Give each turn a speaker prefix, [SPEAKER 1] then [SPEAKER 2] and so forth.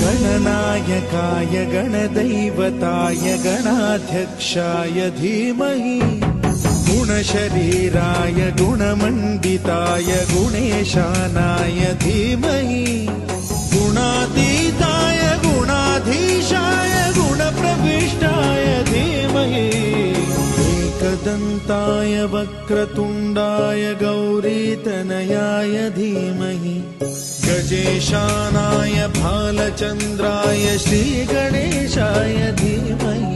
[SPEAKER 1] गणनायकाय गणदैवताय गणाध्यक्षाय धीमहि गुणशरीराय गुणमण्डिताय गुणेशानाय धीमहि गुणातीताय गुणाधीशाय गुणप्रविष्टाय धीमहि एकदन्ताय वक्रतुण्डाय गौरीतनयाय धीमहि गजेशानाय भालचन्द्राय श्रीगणेशाय धीमहि